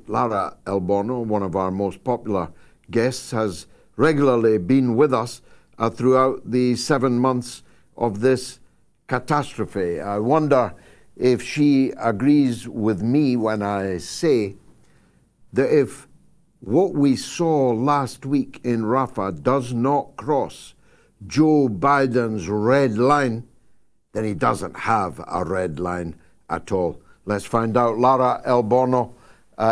Lara Elborno, one of our most popular guests, has regularly been with us throughout the 7 months of this catastrophe. I wonder if she agrees with me when I say that if what we saw last week in Rafah does not cross Joe Biden's red line, then he doesn't have a red line at all. Let's find out. Lara Elborno,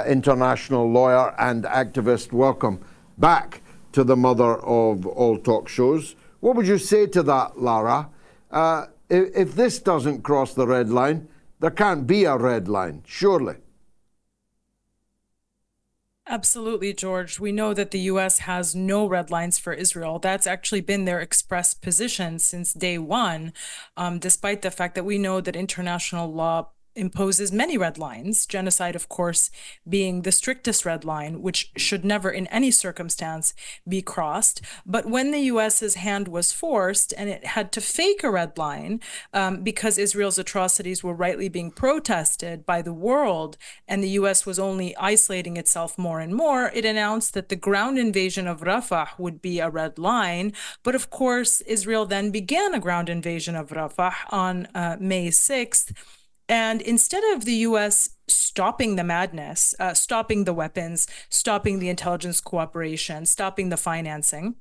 international lawyer and activist, welcome back to the mother of all talk shows. What would you say to that, Lara? If this doesn't cross the red line, there can't be a red line, surely. Absolutely, George. We know that the U.S. has no red lines for Israel. That's actually been their express position since day one, despite the fact that we know that international law imposes many red lines, genocide, of course, being the strictest red line, which should never in any circumstance be crossed. But when the US's hand was forced and it had to fake a red line because Israel's atrocities were rightly being protested by the world and the US was only isolating itself more and more, it announced that the ground invasion of Rafah would be a red line. But of course, Israel then began a ground invasion of Rafah on May 6th. And instead of the U.S. stopping the madness, stopping the weapons, stopping the intelligence cooperation, stopping the financing,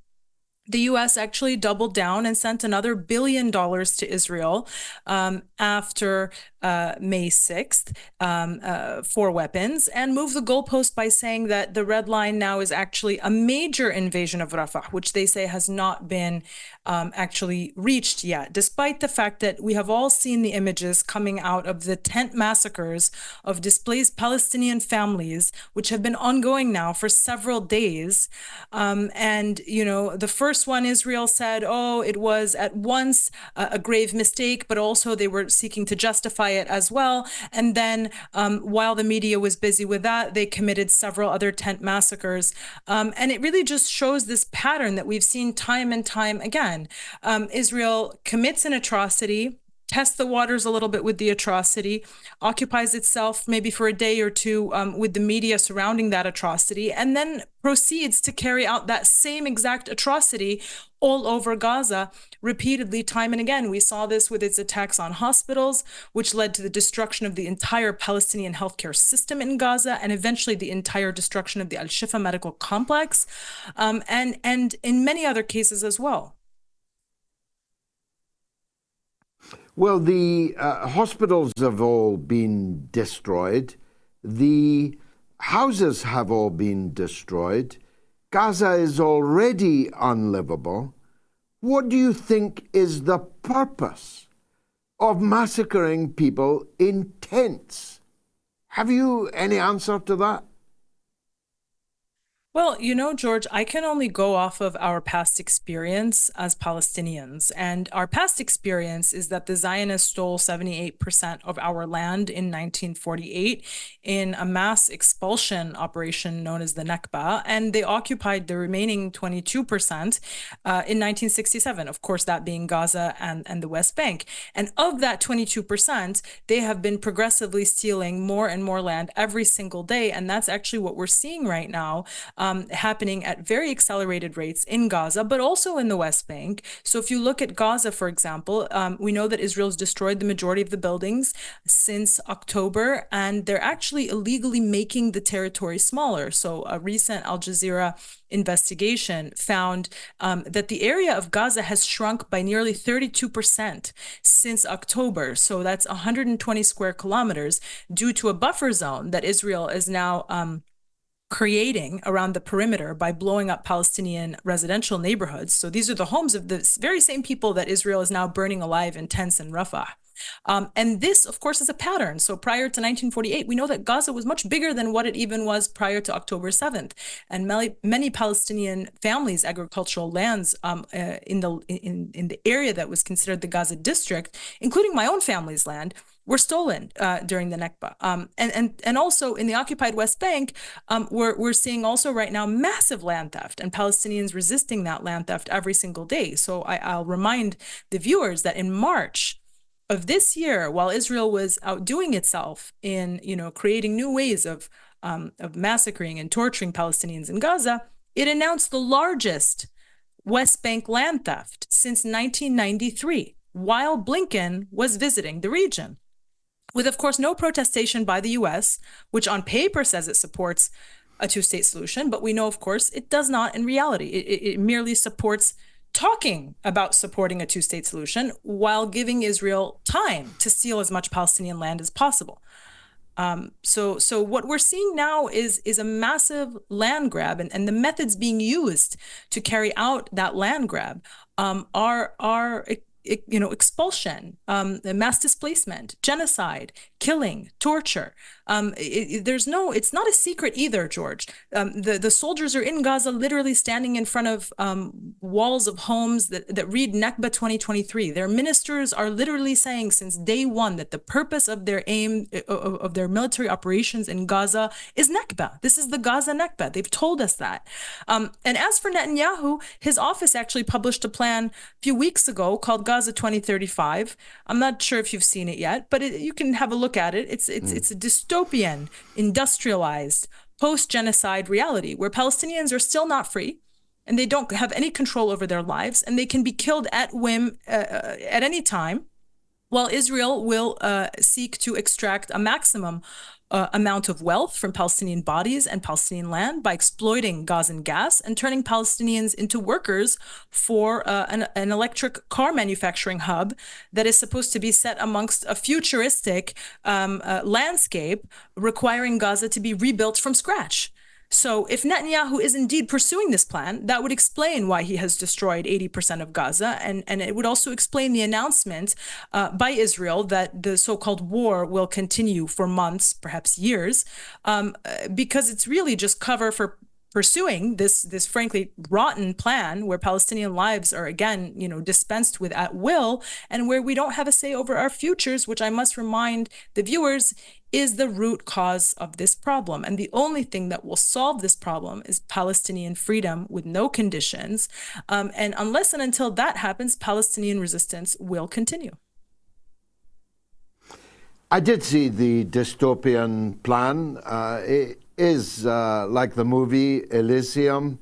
the U.S. actually doubled down and sent another $1 billion to Israel after May 6th for weapons, and moved the goalpost by saying that the red line now is actually a major invasion of Rafah, which they say has not been actually reached yet, despite the fact that we have all seen the images coming out of the tent massacres of displaced Palestinian families, which have been ongoing now for several days. And, you know, the first one, Israel said, oh, it was at once a grave mistake, but also they were seeking to justify it as well. And then while the media was busy with that, they committed several other tent massacres. And it really just shows this pattern that we've seen time and time again. Israel commits an atrocity, tests the waters a little bit with the atrocity, occupies itself maybe for a day or two with the media surrounding that atrocity, and then proceeds to carry out that same exact atrocity all over Gaza repeatedly, time and again. We saw this with its attacks on hospitals, which led to the destruction of the entire Palestinian healthcare system in Gaza, and eventually the entire destruction of the Al-Shifa medical complex, and in many other cases as well. Well, the hospitals have all been destroyed. The houses have all been destroyed. Gaza is already unlivable. What do you think is the purpose of massacring people in tents? Have you any answer to that? Well, you know, George, I can only go off of our past experience as Palestinians. And our past experience is that the Zionists stole 78% of our land in 1948 in a mass expulsion operation known as the Nakba. And they occupied the remaining 22% in 1967, of course, that being Gaza and the West Bank. And of that 22%, they have been progressively stealing more and more land every single day. And that's actually what we're seeing right now. Happening at very accelerated rates in Gaza, but also in the West Bank. So if you look at Gaza, for example, we know that Israel's destroyed the majority of the buildings since October, and they're actually illegally making the territory smaller. So a recent Al Jazeera investigation found that the area of Gaza has shrunk by nearly 32% since October. So that's 120 square kilometers due to a buffer zone that Israel is now creating around the perimeter by blowing up Palestinian residential neighborhoods. So these are the homes of the very same people that Israel is now burning alive in tents in Rafah. And this, of course, is a pattern. So prior to 1948, we know that Gaza was much bigger than what it even was prior to October 7th. And many Palestinian families' agricultural lands in the area that was considered the Gaza district, including my own family's land, were stolen during the Nakba. And also in the occupied West Bank, we're seeing also right now massive land theft and Palestinians resisting that land theft every single day. So I'll remind the viewers that in March of this year, while Israel was outdoing itself in, creating new ways of of massacring and torturing Palestinians in Gaza, it announced the largest West Bank land theft since 1993, while Blinken was visiting the region. With, of course, no protestation by the US, which on paper says it supports a two-state solution, but we know, of course, it does not in reality. It merely supports talking about supporting a two-state solution while giving Israel time to steal as much Palestinian land as possible. So what we're seeing now is a massive land grab, and the methods being used to carry out that land grab are expulsion, mass displacement, genocide, killing, torture. It's not a secret either, George. The soldiers are in Gaza, literally standing in front of walls of homes that read Nakba 2023. Their ministers are literally saying since day one that the purpose of their aim of their military operations in Gaza is Nakba. This is the Gaza Nakba. They've told us that. And as for Netanyahu, his office actually published a plan a few weeks ago called Gaza 2035. I'm not sure if you've seen it yet, but you can have a look at it. It's a dystopian, industrialized, post-genocide reality where Palestinians are still not free and they don't have any control over their lives and they can be killed at whim at any time, while Israel will seek to extract a maximum amount of wealth from Palestinian bodies and Palestinian land by exploiting Gazan gas and turning Palestinians into workers for an electric car manufacturing hub that is supposed to be set amongst a futuristic landscape requiring Gaza to be rebuilt from scratch. So if Netanyahu is indeed pursuing this plan, that would explain why he has destroyed 80% of Gaza. And it would also explain the announcement by Israel that the so-called war will continue for months, perhaps years, because it's really just cover for pursuing this frankly rotten plan where Palestinian lives are again, dispensed with at will, and where we don't have a say over our futures, which I must remind the viewers is the root cause of this problem. And the only thing that will solve this problem is Palestinian freedom with no conditions. And unless and until that happens, Palestinian resistance will continue. I did see the dystopian plan. It is like the movie Elysium,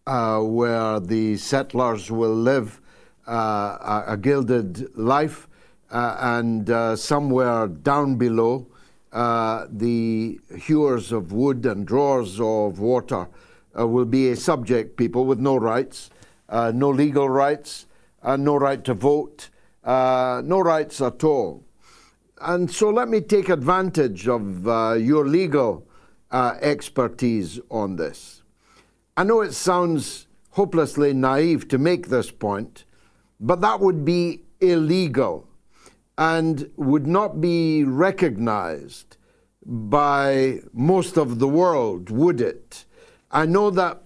where the settlers will live a gilded life, and somewhere down below, the hewers of wood and drawers of water will be a subject people with no rights, no legal rights, no right to vote, no rights at all. And so let me take advantage of your legal expertise on this. I know it sounds hopelessly naive to make this point, but that would be illegal and would not be recognized by most of the world, would it? I know that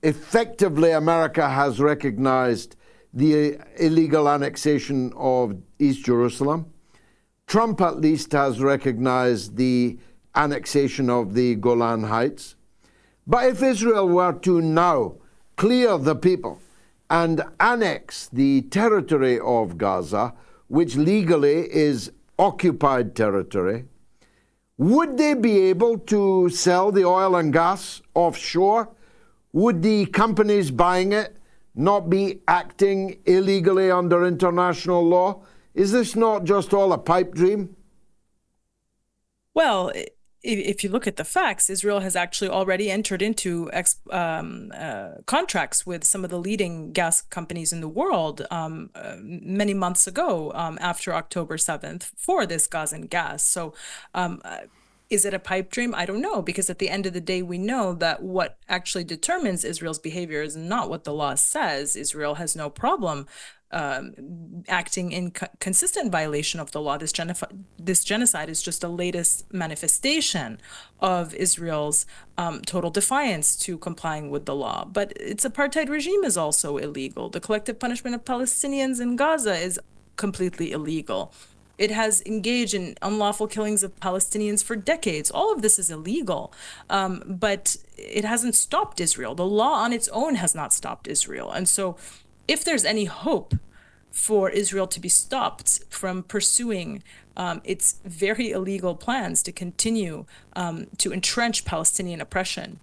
effectively America has recognized the illegal annexation of East Jerusalem. Trump at least has recognized the annexation of the Golan Heights. But if Israel were to now clear the people and annex the territory of Gaza, which legally is occupied territory, would they be able to sell the oil and gas offshore? Would the companies buying it not be acting illegally under international law? Is this not just all a pipe dream? Well, if you look at the facts, Israel has actually already entered into contracts with some of the leading gas companies in the world many months ago after October 7th for this Gazan gas. So is it a pipe dream? I don't know, because at the end of the day, we know that what actually determines Israel's behavior is not what the law says. Israel has no problem acting in consistent violation of the law. This genocide is just the latest manifestation of Israel's total defiance to complying with the law. But its apartheid regime is also illegal. The collective punishment of Palestinians in Gaza is completely illegal. It has engaged in unlawful killings of Palestinians for decades. All of this is illegal, but it hasn't stopped Israel. The law on its own has not stopped Israel. And so if there's any hope for Israel to be stopped from pursuing its very illegal plans to continue to entrench Palestinian oppression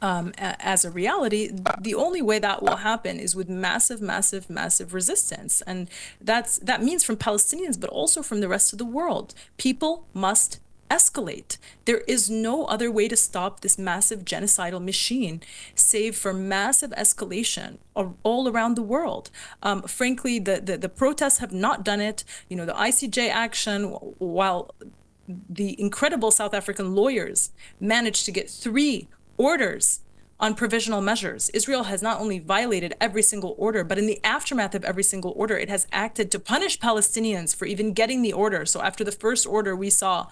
as a reality. The only way that will happen is with massive, massive, massive resistance. And that means from Palestinians, but also from the rest of the world. People must escalate. There is no other way to stop this massive genocidal machine, save for massive escalation all around the world. Frankly, the protests have not done it. You know, the ICJ action, while the incredible South African lawyers managed to get 3 orders on provisional measures. Israel has not only violated every single order, but in the aftermath of every single order, it has acted to punish Palestinians for even getting the order. So after the first order, we saw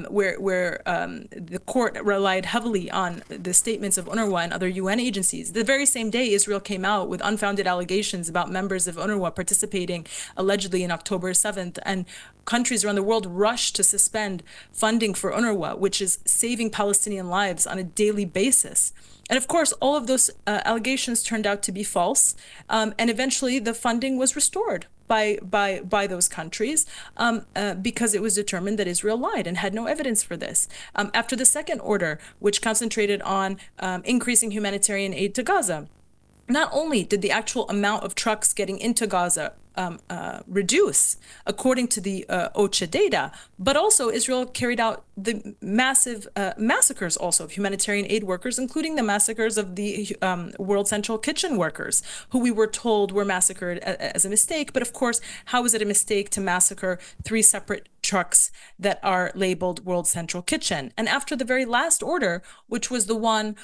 where the court relied heavily on the statements of UNRWA and other UN agencies. The very same day, Israel came out with unfounded allegations about members of UNRWA participating allegedly in October 7th, and countries around the world rushed to suspend funding for UNRWA, which is saving Palestinian lives on a daily basis. And of course, all of those allegations turned out to be false, and eventually the funding was restored by those countries because it was determined that Israel lied and had no evidence for this. After the second order, which concentrated on increasing humanitarian aid to Gaza, not only did the actual amount of trucks getting into Gaza reduce, according to the OCHA data, but also Israel carried out the massive massacres also of humanitarian aid workers, including the massacres of the World Central Kitchen workers, who we were told were massacred as a mistake. But of course, how is it a mistake to massacre 3 separate trucks that are labeled World Central Kitchen? And after the very last order, which was the one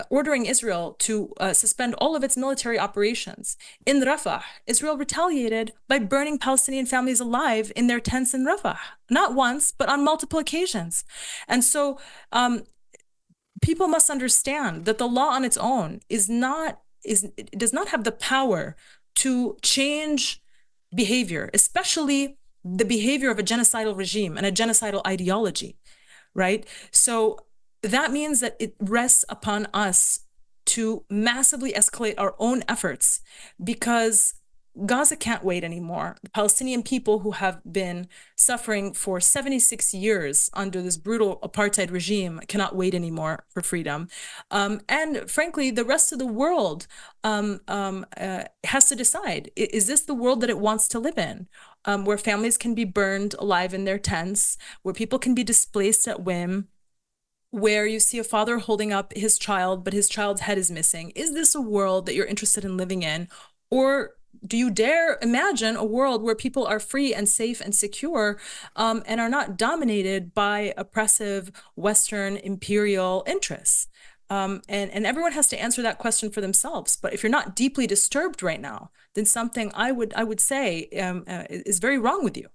ordering Israel to suspend all of its military operations in Rafah, Israel retaliated by burning Palestinian families alive in their tents in Rafah, not once, but on multiple occasions. And so people must understand that the law on its own does not have the power to change behavior, especially the behavior of a genocidal regime and a genocidal ideology, right? So that means that it rests upon us to massively escalate our own efforts, because Gaza can't wait anymore. The Palestinian people, who have been suffering for 76 years under this brutal apartheid regime, cannot wait anymore for freedom. And frankly, the rest of the world has to decide, is this the world that it wants to live in? Where families can be burned alive in their tents, where people can be displaced at whim, where you see a father holding up his child, but his child's head is missing. Is this a world that you're interested in living in? Or do you dare imagine a world where people are free and safe and secure and are not dominated by oppressive Western imperial interests? And everyone has to answer that question for themselves. But if you're not deeply disturbed right now, then something I would say is very wrong with you.